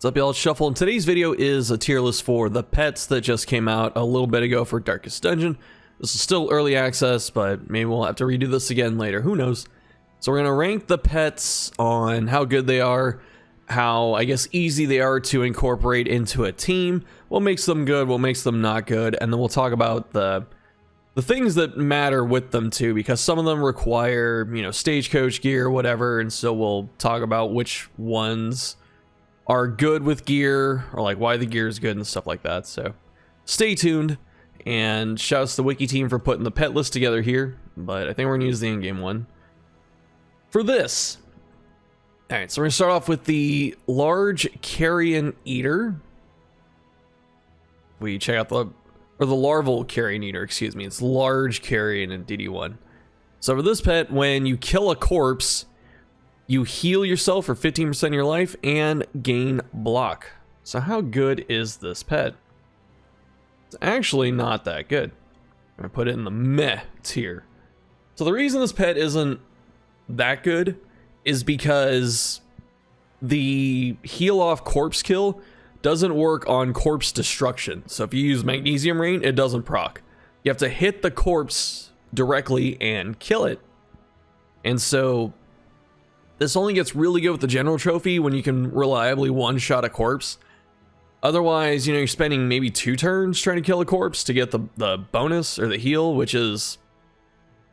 What's up, y'all? It's Shuffle, and today's video is a tier list for the pets that just came out a little bit ago for Darkest Dungeon. This is still early access, but maybe we'll have to redo this again later. Who knows? So we're going to rank the pets on how good they are, how, I guess, easy they are to incorporate into a team, what makes them good, what makes them not good, and then we'll talk about the things that matter with them too, because some of them require, stagecoach gear, whatever, and so we'll talk about which ones are good with gear, or like why the gear is good and stuff like that. So stay tuned, and shouts to the wiki team for putting the pet list together here, but I think we're gonna use the in-game one for this. All right, so we're gonna start off with the large carrion eater. We check out the larval carrion eater, excuse me. It's large carrion in DD1. So for this pet, when you kill a corpse, you heal yourself for 15% of your life and gain block. So how good is this pet? It's actually not that good. I'm gonna put it in the meh tier. So the reason this pet isn't that good is because the heal off corpse kill doesn't work on corpse destruction. So if you use magnesium rain, it doesn't proc. You have to hit the corpse directly and kill it. And so this only gets really good with the general trophy when you can reliably one-shot a corpse. Otherwise, you're spending maybe 2 turns trying to kill a corpse to get the bonus or the heal, which is,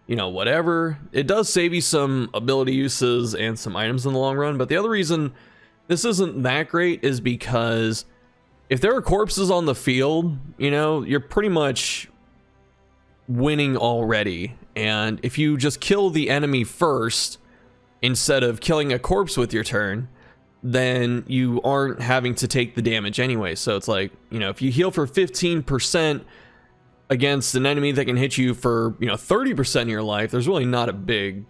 whatever. It does save you some ability uses and some items in the long run, but the other reason this isn't that great is because if there are corpses on the field, you're pretty much winning already. And if you just kill the enemy first, instead of killing a corpse with your turn, then you aren't having to take the damage anyway. So it's like, if you heal for 15% against an enemy that can hit you for, 30% of your life, there's really not a big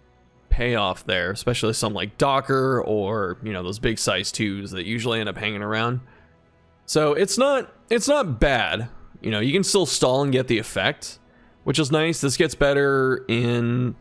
payoff there, especially something like Docker or, those big size 2s that usually end up hanging around. So it's not bad. You can still stall and get the effect, which is nice. This gets better in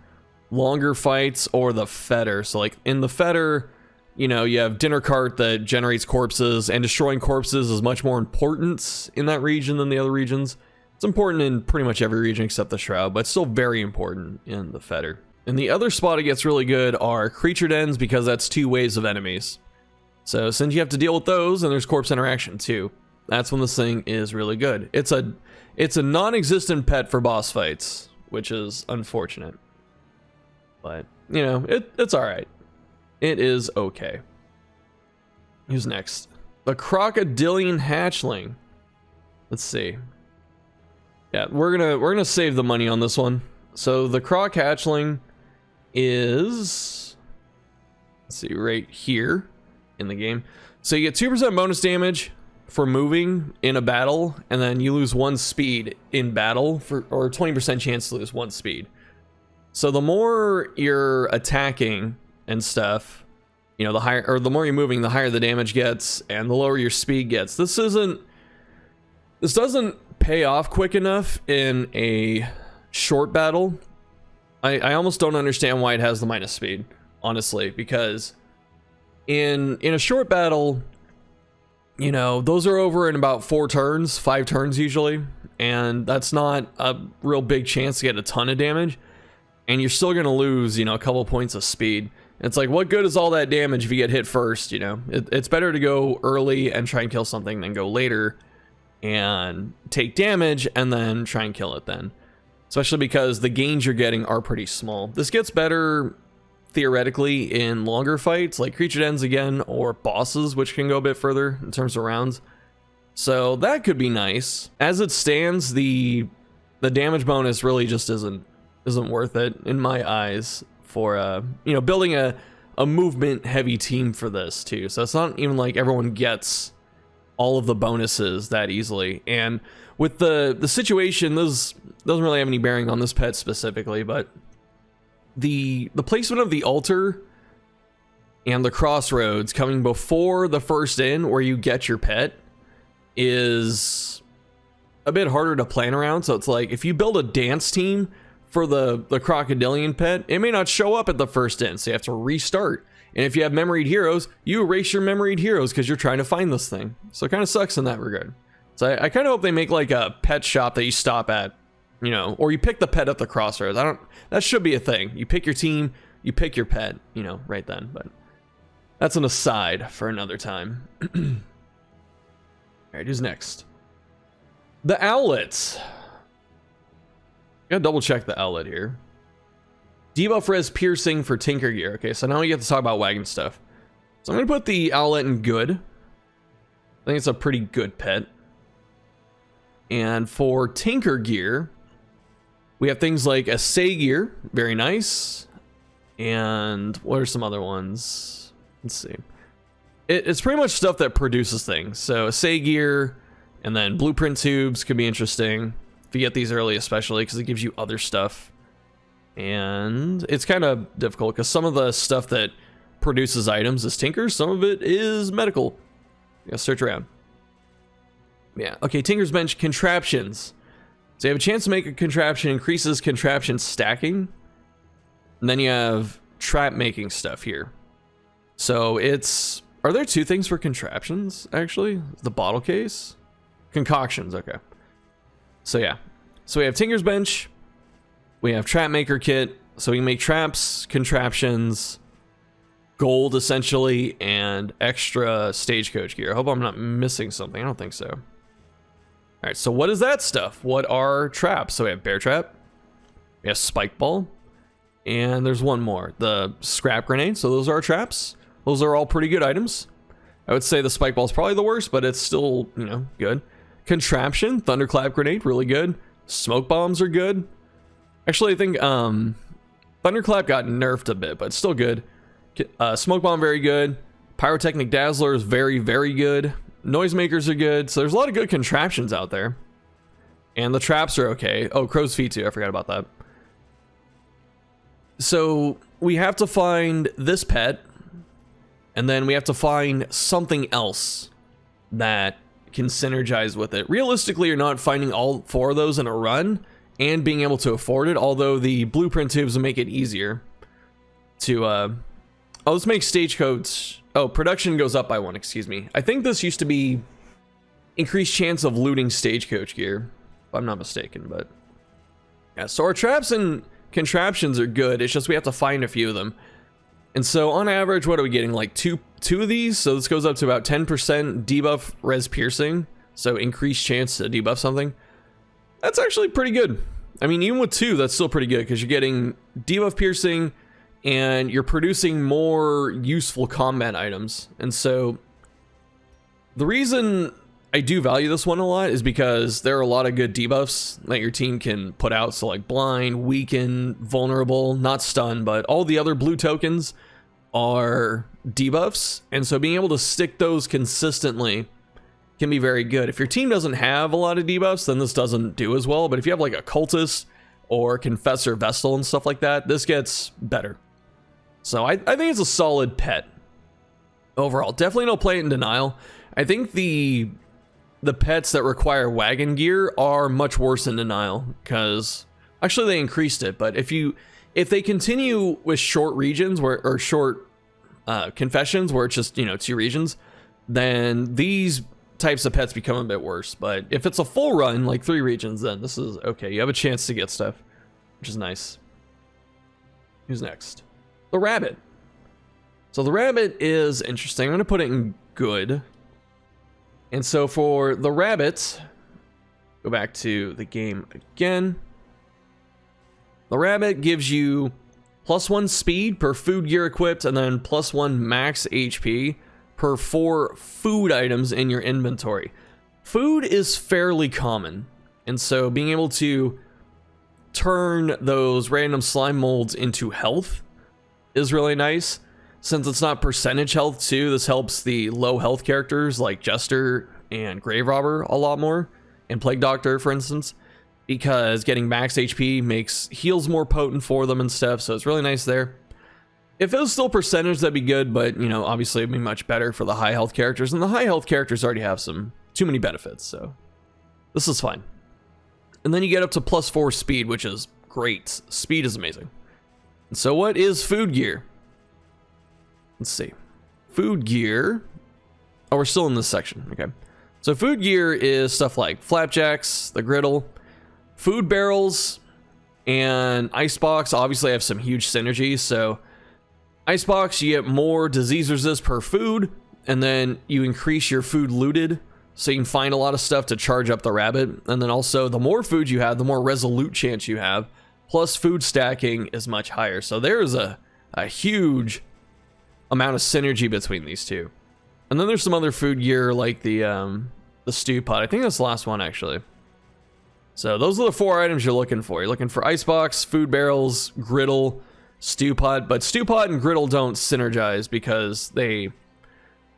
longer fights or the fetter. So like in the fetter, you have dinner cart that generates corpses, and destroying corpses is much more important in that region than the other regions. It's important in pretty much every region except the shroud, but still very important in the fetter. And the other spot it gets really good are creature dens, because that's 2 waves of enemies. So since you have to deal with those, and there's corpse interaction too, that's when this thing is really good. It's a non-existent pet for boss fights, which is unfortunate. But, it's alright. It is okay. Who's next? The Crocodilian Hatchling. Let's see. Yeah, we're gonna save the money on this one. So the Croc Hatchling is, let's see, right here in the game. So you get 2% bonus damage for moving in a battle, and then you lose 1 speed in battle, or 20% chance to lose 1 speed. So the more you're attacking and stuff, the higher, or the more you're moving, the higher the damage gets, and the lower your speed gets. This doesn't pay off quick enough in a short battle. I almost don't understand why it has the minus speed, honestly, because in a short battle, those are over in about 4 turns, 5 turns usually, and that's not a real big chance to get a ton of damage. And you're still going to lose, a couple points of speed. It's like, what good is all that damage if you get hit first, It's better to go early and try and kill something than go later and take damage and then try and kill it then. Especially because the gains you're getting are pretty small. This gets better, theoretically, in longer fights, like creature dens again, or bosses, which can go a bit further in terms of rounds. So that could be nice. As it stands, the damage bonus really just isn't worth it in my eyes for building a movement heavy team for this too. So it's not even like everyone gets all of the bonuses that easily. And with the situation, this doesn't really have any bearing on this pet specifically, but the placement of the altar and the crossroads coming before the first inn where you get your pet is a bit harder to plan around. So it's like, if you build a dance team for the crocodilian pet, it may not show up at the first inn, so you have to restart. And if you have memoried heroes, you erase your memoried heroes because you're trying to find this thing. So it kind of sucks in that regard. So I kind of hope they make like a pet shop that you stop at, you know, or you pick the pet at the crossroads. That should be a thing. You pick your team, you pick your pet, you know, right then. But that's an aside for another time. All right, who's next? The owlets. Gotta double check the owlet here. Debuff res piercing for Tinker Gear. Okay, so now we get to talk about wagon stuff. So I'm gonna put the owlet in good. I think it's a pretty good pet. And for Tinker Gear, we have things like a Say Gear, very nice. And what are some other ones? Let's see. It's pretty much stuff that produces things. So a Say Gear, and then blueprint tubes could be interesting if you get these early, especially because it gives you other stuff. And it's kind of difficult because some of the stuff that produces items is Tinker, some of it is medical. You gotta search around. Yeah, okay, Tinker's Bench contraptions. So you have a chance to make a contraption, increases contraption stacking. And then you have trap making stuff here. So it's, are there two things for contraptions, actually? The bottle case? Concoctions, okay. So yeah, so we have Tinker's Bench, we have Trap Maker Kit, so we can make traps, contraptions, gold essentially, and extra stagecoach gear. I hope I'm not missing something, I don't think so. All right, so what is that stuff? What are traps? So we have Bear Trap, we have Spike Ball, and there's one more, the Scrap Grenade. So those are our traps. Those are all pretty good items. I would say the Spike Ball is probably the worst, but it's still, you know, good. Contraption, Thunderclap Grenade, really good. Smoke Bombs are good. Actually, I think Thunderclap got nerfed a bit, but still good. Smoke Bomb, very good. Pyrotechnic Dazzler is very, very good. Noisemakers are good. So there's a lot of good contraptions out there. And the traps are okay. Oh, Crow's Feet too, I forgot about that. So we have to find this pet, and then we have to find something else that can synergize with it. Realistically, you're not finding all four of those in a run and being able to afford it, although the blueprint tubes will make it easier to oh, let's make stagecoach. Oh, production goes up by 1, excuse me. I think this used to be increased chance of looting stagecoach gear, if I'm not mistaken, but yeah, so our traps and contraptions are good. It's just we have to find a few of them. And so on average, what are we getting? Like two of these? So this goes up to about 10% debuff res piercing. So increased chance to debuff something. That's actually pretty good. I mean, even with 2, that's still pretty good because you're getting debuff piercing and you're producing more useful combat items. And so the reason I do value this one a lot is because there are a lot of good debuffs that your team can put out. So like blind, weaken, vulnerable, not stun, but all the other blue tokens are debuffs. And so being able to stick those consistently can be very good. If your team doesn't have a lot of debuffs, then this doesn't do as well. But if you have like a cultist or confessor vestal and stuff like that, this gets better. So I think it's a solid pet overall. Definitely don't play it in denial. I think the pets that require wagon gear are much worse in denial because actually they increased it. But if they continue with short regions or short confessions where it's just, you know, 2 regions, then these types of pets become a bit worse. But if it's a full run, like 3 regions, then this is okay. You have a chance to get stuff, which is nice. Who's next? The rabbit. So the rabbit is interesting. I'm going to put it in good. And so for the rabbit, go back to the game again. The rabbit gives you +1 speed per food gear equipped, and then +1 max HP per 4 food items in your inventory. Food is fairly common, and so being able to turn those random slime molds into health is really nice. Since it's not percentage health too, this helps the low health characters like Jester and Grave Robber a lot more, and Plague Doctor, for instance, because getting max HP makes heals more potent for them and stuff, so it's really nice there. If it was still percentage, that'd be good, but, you know, obviously it'd be much better for the high health characters, and the high health characters already have too many benefits, so this is fine. And then you get up to +4 speed, which is great. Speed is amazing. And so what is food gear? let's see. Food gear. Oh, we're still in this section. Okay. So food gear is stuff like flapjacks, the griddle, food barrels, and icebox. Obviously, have some huge synergies. So icebox, you get more disease resist per food, and then you increase your food looted, so you can find a lot of stuff to charge up the rabbit. And then also, the more food you have, the more resolute chance you have. Plus, food stacking is much higher. So there is a huge amount of synergy between these two. And then there's some other food gear like the stew pot. I think that's the last one, actually. So those are the 4 items you're looking for. You're looking for icebox, food barrels, griddle, stew pot. But stew pot and griddle don't synergize because they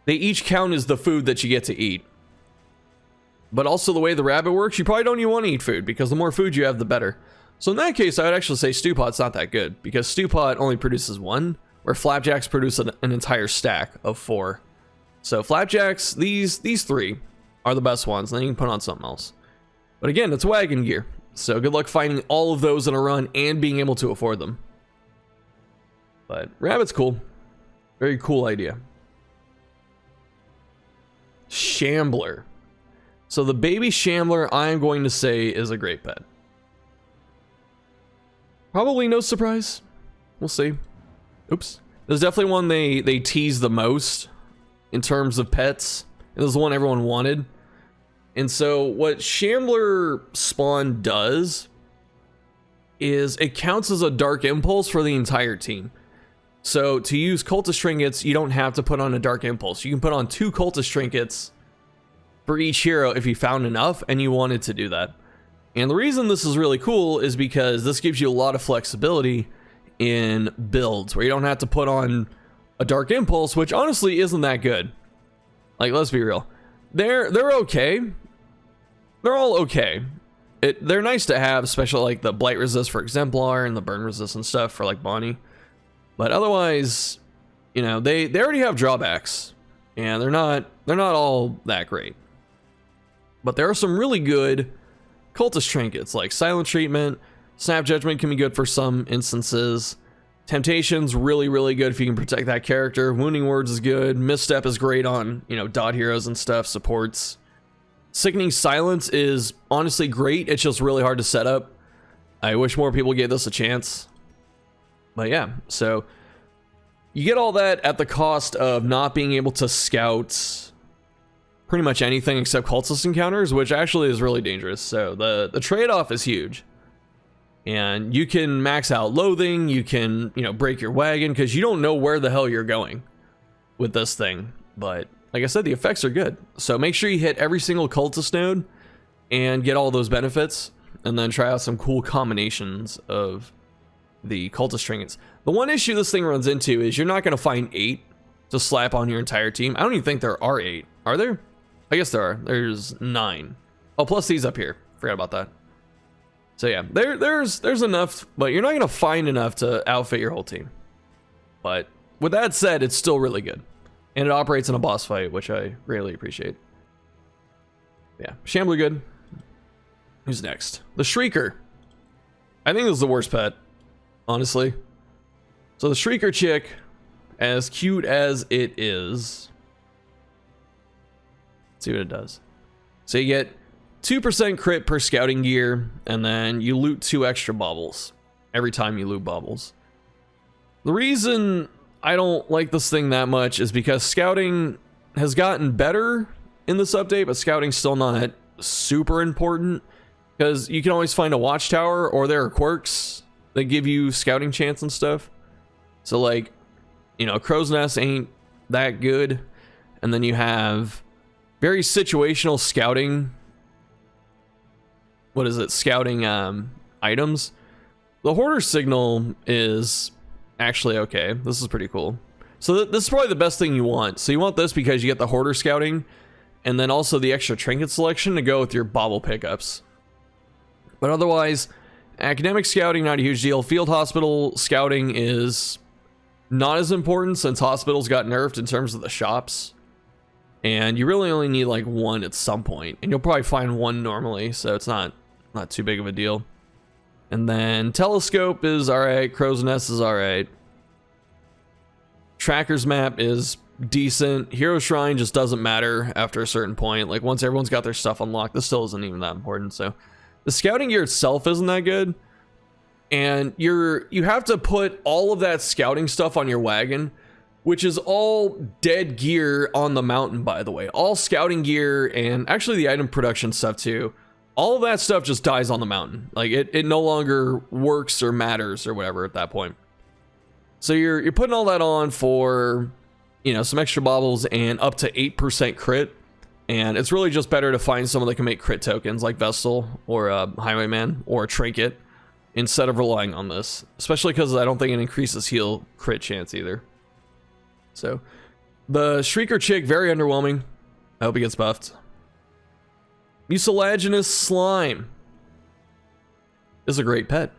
each count as the food that you get to eat. But also the way the rabbit works, you probably don't even want to eat food because the more food you have, the better. So in that case, I would actually say stew pot's not that good because stew pot only produces 1, where flapjacks produce an entire stack of 4. So flapjacks, these 3 are the best ones, and then you can put on something else. But again, it's wagon gear. So good luck finding all of those in a run and being able to afford them. But rabbit's cool. Very cool idea. Shambler. So the baby Shambler, I'm going to say, is a great pet. Probably no surprise. We'll see. Oops. There's definitely one they tease the most in terms of pets. It was the one everyone wanted. And so what Shambler spawn does is it counts as a dark impulse for the entire team. So to use cultist trinkets, you don't have to put on a dark impulse. You can put on 2 cultist trinkets for each hero if you found enough and you wanted to do that. And the reason this is really cool is because this gives you a lot of flexibility in builds where you don't have to put on a dark impulse, which honestly isn't that good. Like, let's be real. They're okay. They're all okay. They're nice to have, especially like the blight resist for exemplar and the burn resist and stuff for like Bonnie. But otherwise, you know, they already have drawbacks and they're not all that great. But there are some really good cultist trinkets like Silent Treatment. Snap Judgment can be good for some instances. Temptation's really, really good if you can protect that character. Wounding Words is good. Misstep is great on, you know, dot heroes and stuff, supports. Sickening Silence is honestly great. It's just really hard to set up. I wish more people gave this a chance. But yeah, so you get all that at the cost of not being able to scout pretty much anything except cultist encounters, which actually is really dangerous. So the trade-off is huge. And you can max out loathing, you can, you know, break your wagon, because you don't know where the hell you're going with this thing. But like I said, the effects are good. So make sure you hit every single cultist node and get all those benefits, and then try out some cool combinations of the cultist trinkets. The one issue this thing runs into is you're not going to find 8 to slap on your entire team. I don't even think there are 8. Are there? I guess there are. There's 9. Oh, plus these up here. Forgot about that. So yeah, there's enough, but you're not going to find enough to outfit your whole team. But with that said, it's still really good. And it operates in a boss fight, which I greatly appreciate. Yeah, Shambler good. Who's next? The Shrieker. I think this is the worst pet, honestly. So the Shrieker chick, as cute as it is, let's see what it does. So you get 2% crit per scouting gear, and then you loot 2 extra baubles every time you loot baubles. The reason I don't like this thing that much is because scouting has gotten better in this update, but scouting's still not super important, because you can always find a watchtower, or there are quirks that give you scouting chance and stuff. So like, you know, Crow's Nest ain't that good, and then you have very situational scouting. What is it? Scouting items. The Hoarder Signal is actually okay. This is pretty cool. So this is probably the best thing you want. So you want this because you get the Hoarder Scouting, and then also the extra trinket selection to go with your bauble pickups. But otherwise, academic scouting, not a huge deal. Field hospital scouting is not as important since hospitals got nerfed in terms of the shops. And you really only need like 1 at some point, and you'll probably find 1 normally, so it's not too big of a deal. And then telescope is all right. Crow's Nest is all right. Tracker's map is decent. Hero Shrine just doesn't matter after a certain point. Like once everyone's got their stuff unlocked, this still isn't even that important. So the scouting gear itself isn't that good. And you have to put all of that scouting stuff on your wagon, which is all dead gear on the mountain, by the way. All scouting gear and actually the item production stuff too. All of that stuff just dies on the mountain. Like it no longer works or matters or whatever at that point. So you're putting all that on for, you know, some extra baubles and up to 8% crit. And it's really just better to find someone that can make crit tokens like Vestal or Highwayman or Trinket instead of relying on this. Especially because I don't think it increases heal crit chance either. So the Shrieker chick, very underwhelming. I hope he gets buffed. Mucilaginous slime is a great pet.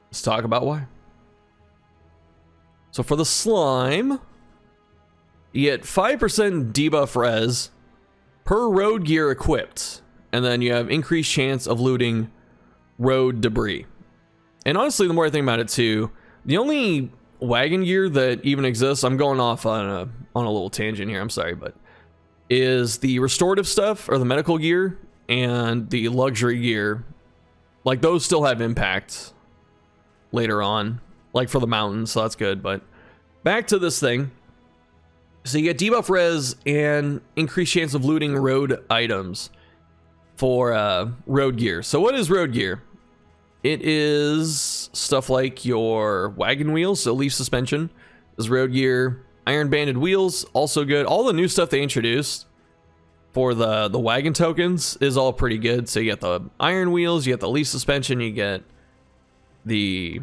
Let's talk about why. So for the slime, you get 5% debuff res per road gear equipped, and then you have increased chance of looting road debris. And honestly, the more I think about it too, the only wagon gear that even exists, I'm going off on a little tangent here, I'm sorry, but is the restorative stuff or the medical gear and the luxury gear. Like those still have impact later on, like for the mountains, so that's good. But back to this thing. So you get debuff res and increased chance of looting road items for road gear. So what is road gear? It is stuff like your wagon wheels, so leaf suspension is road gear. Iron banded wheels, also good. All the new stuff they introduced for the wagon tokens is all pretty good. So you get the iron wheels, you get the leaf suspension, you get the...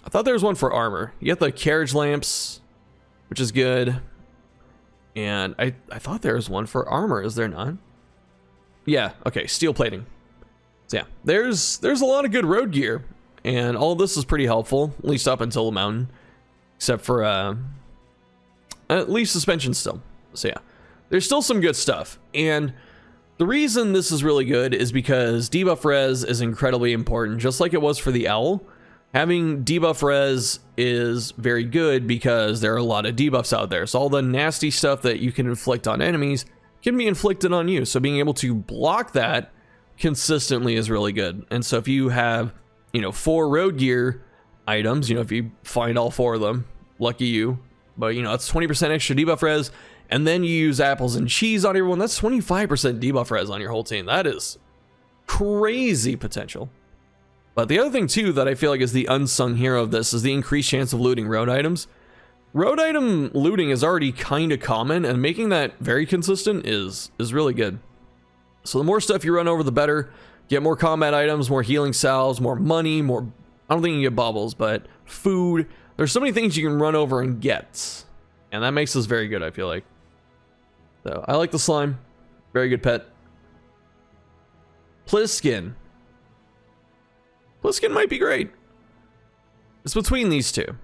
I thought there was one for armor. You get the carriage lamps, which is good. And I thought there was one for armor. Is there not? Yeah, okay, steel plating. So yeah, there's a lot of good road gear. And all this is pretty helpful, at least up until the mountain. Except for leaf suspension still. So yeah, there's still some good stuff. And the reason this is really good is because debuff res is incredibly important, just like it was for the owl. Having debuff res is very good because there are a lot of debuffs out there. So all the nasty stuff that you can inflict on enemies can be inflicted on you. So being able to block that consistently is really good. And so if you have, you know, 4 road gear items, you know, if you find all 4 of them, lucky you. But, you know, that's 20% extra debuff res. And then you use apples and cheese on everyone. That's 25% debuff res on your whole team. That is crazy potential. But the other thing, too, that I feel like is the unsung hero of this is the increased chance of looting road items. Road item looting is already kind of common, and making that very consistent is really good. So the more stuff you run over, the better. Get more combat items, more healing salves, more money, more... I don't think you get bubbles, but food. There's so many things you can run over and get. And that makes this very good, I feel like. So, I like the slime. Very good pet. Pliskin. Pliskin might be great. It's between these two.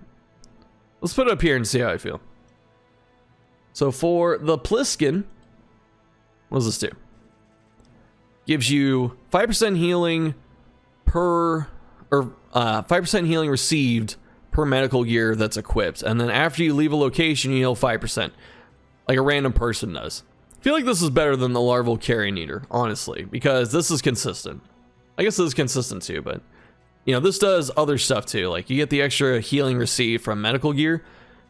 Let's put it up here and see how I feel. So for the Pliskin, what does this do? Gives you 5% healing per, or 5% healing received per medical gear that's equipped. And then after you leave a location, you heal 5%. Like a random person does. I feel like this is better than the larval carrion eater, honestly, because this is consistent. I guess this is consistent too, but you know, this does other stuff too. Like you get the extra healing received from medical gear.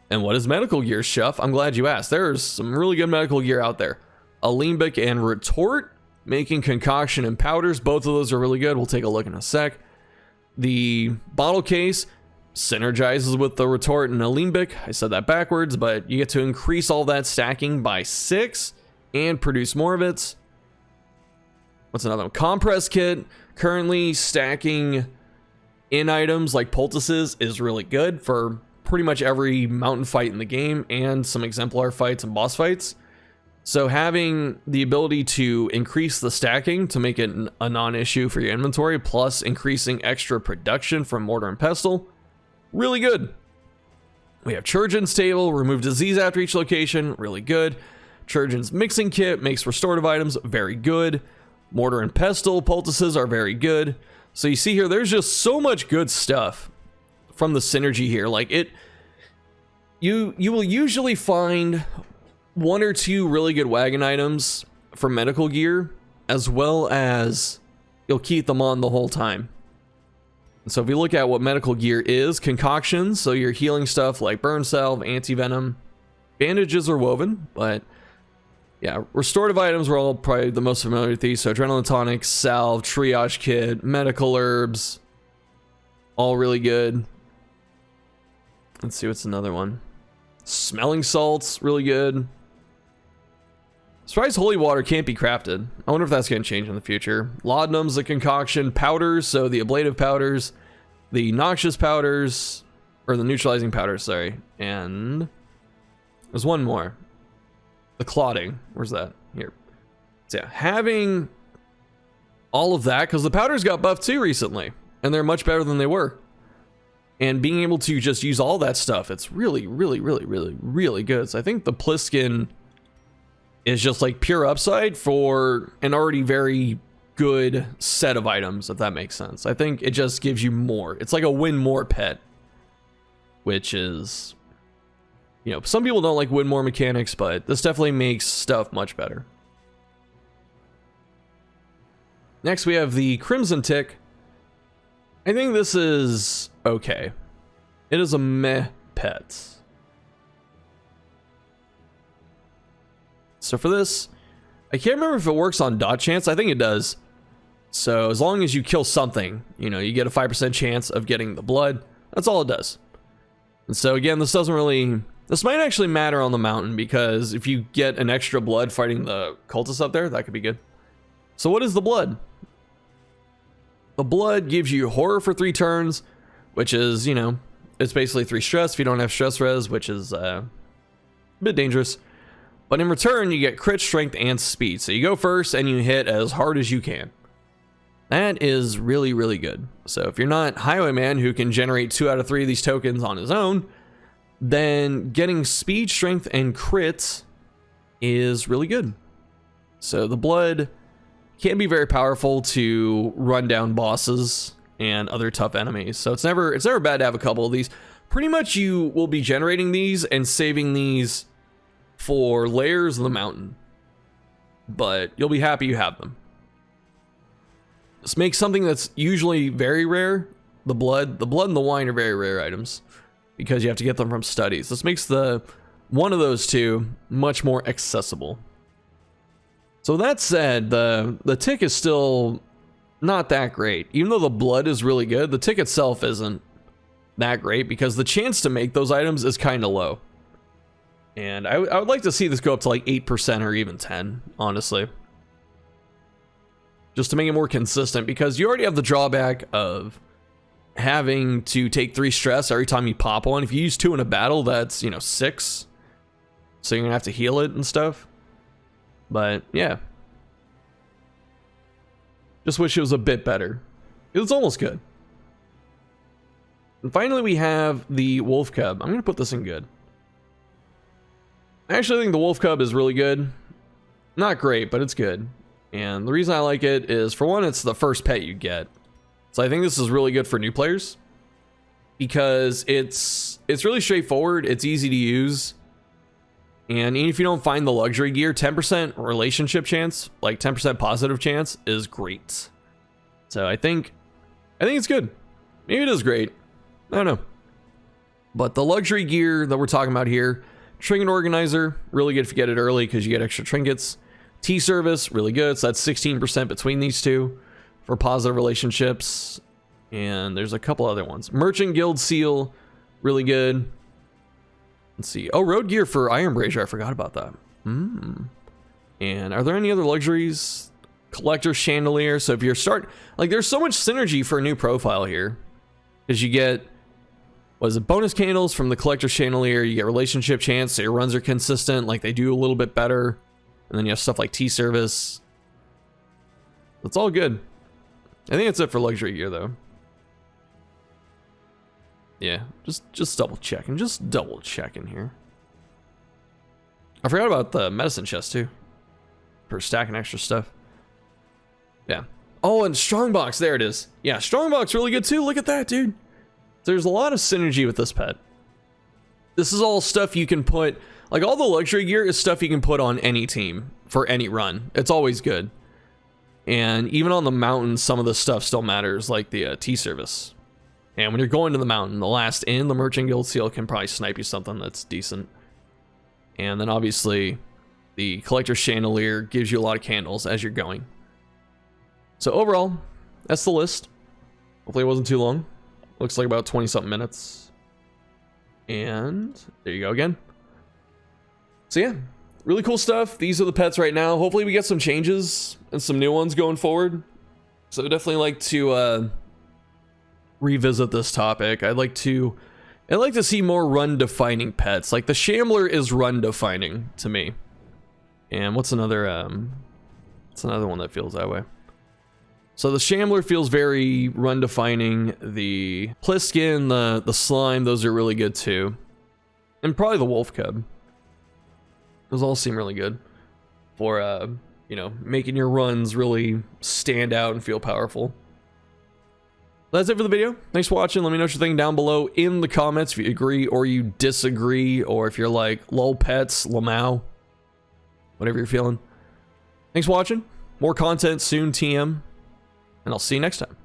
And what is medical gear, Shuff? I'm glad you asked. There's some really good medical gear out there. Alembic and Retort, making concoction and powders. Both of those are really good. We'll take a look in a sec. The bottle case synergizes with the Retort and Alembic. I said that backwards, but you get to increase all that stacking by 6 and produce more of it. What's another one? Compress kit. Currently stacking in items like poultices is really good for pretty much every mountain fight in the game and some exemplar fights and boss fights. So having the ability to increase the stacking to make it a non-issue for your inventory, plus increasing extra production from Mortar and Pestle, really good. We have Churgeon's table, remove disease after each location, really good. Churgeon's mixing kit makes restorative items, very good. Mortar and Pestle poultices are very good. So you see here, there's just so much good stuff from the synergy here. Like You will usually find 1 or 2 really good wagon items for medical gear, as well as you'll keep them on the whole time. So if you look at what medical gear is, concoctions, so your healing stuff like burn salve, anti-venom, bandages are woven, but yeah, restorative items were all probably the most familiar with these. So adrenaline tonic, salve, triage kit, medical herbs, all really good. Let's see, what's another one? Smelling salts, really good. Surprised holy water can't be crafted. I wonder if that's going to change in the future. Laudanum's a concoction. Powders, so the ablative powders, the noxious powders, or the neutralizing powders, sorry. And there's one more. The clotting. Where's that? Here. So yeah, having all of that, because the powders got buffed too recently, and they're much better than they were. And being able to just use all that stuff, it's really, really, really, really, really good. So I think the Pliskin is just like pure upside for an already very good set of items, if that makes sense. I think it just gives you more. It's like a win more pet, which is, you know, some people don't like win more mechanics, but this definitely makes stuff much better. Next, we have the Crimson Tick. I think this is okay. It is a meh pet. So for this, I can't remember if it works on dot chance. I think it does. So as long as you kill something, you know, you get a 5% chance of getting the blood. That's all it does. And so again, this doesn't really, this might actually matter on the mountain, because if you get an extra blood fighting the cultists up there, that could be good. So what is the blood? The blood gives you horror for 3 turns, which is, you know, it's basically 3 stress if you don't have stress res, which is a bit dangerous. But in return, you get crit, strength, and speed. So you go first and you hit as hard as you can. That is really, really good. So if you're not Highwayman, who can generate 2 out of 3 of these tokens on his own, then getting speed, strength, and crit is really good. So the blood can be very powerful to run down bosses and other tough enemies. So it's never bad to have a couple of these. Pretty much you will be generating these and saving these for layers of the mountain, but you'll be happy you have them. This makes something that's usually very rare, the blood and the wine are very rare items, because you have to get them from studies. This makes one of those two much more accessible. So that said, the tick is still not that great. Even though the blood is really good, the tick itself isn't that great, because the chance to make those items is kind of low. And I would like to see this go up to like 8% or even 10, honestly. Just to make it more consistent, because you already have the drawback of having to take 3 stress every time you pop one. If you use 2 in a battle, that's, you know, 6. So you're gonna have to heal it and stuff. But yeah. Just wish it was a bit better. It was almost good. And finally we have the Wolf Cub. I'm gonna put this in good. I actually think the Wolf Cub is really good. Not great, but it's good. And the reason I like it is, for one, it's the first pet you get. So I think this is really good for new players, because it's really straightforward, it's easy to use. And even if you don't find the luxury gear, 10% relationship chance, like 10% positive chance, is great. So I think it's good. Maybe it is great. I don't know. But the luxury gear that we're talking about here, Trinket Organizer, really good if you get it early because you get extra trinkets. T-Service, really good. So that's 16% between these two for positive relationships. And there's a couple other ones. Merchant Guild Seal, really good. Let's see. Oh, Road Gear for Iron Brazier. I forgot about that. And are there any other luxuries? Collector Chandelier. So if you're like, there's so much synergy for a new profile here. Because you get, what is it, bonus candles from the Collector Chandelier. You get relationship chance, so your runs are consistent. Like, they do a little bit better. And then you have stuff like T-Service. That's all good. I think that's it for luxury gear, though. Yeah, just double checking. Just double checking here. I forgot about the medicine chest, too. For stacking extra stuff. Yeah. Oh, and Strongbox. There it is. Yeah, Strongbox really good, too. Look at that, dude. There's a lot of synergy with this pet. This is all stuff you can put, like all the luxury gear is stuff you can put on any team for any run. It's always good. And even on the mountain, some of the stuff still matters, like the T-Service. And when you're going to the mountain, the last in the Merchant Guild seal can probably snipe you something that's decent. And then obviously, the Collector's Chandelier gives you a lot of candles as you're going. So overall, that's the list. Hopefully it wasn't too long. Looks like about 20-something minutes. And there you go again. So yeah, really cool stuff. These are the pets right now. Hopefully we get some changes and some new ones going forward. So I'd definitely like to revisit this topic. I'd like to see more run-defining pets. Like the Shambler is run-defining to me. And what's another one that feels that way? So the Shambler feels very run-defining. The Pliskin, the Slime, those are really good too. And probably the Wolf Cub. Those all seem really good for, you know, making your runs really stand out and feel powerful. That's it for the video. Thanks for watching. Let me know what you're thinking down below in the comments if you agree or you disagree, or if you're like, lol pets, lamau, whatever you're feeling. Thanks for watching. More content soon, TM. And I'll see you next time.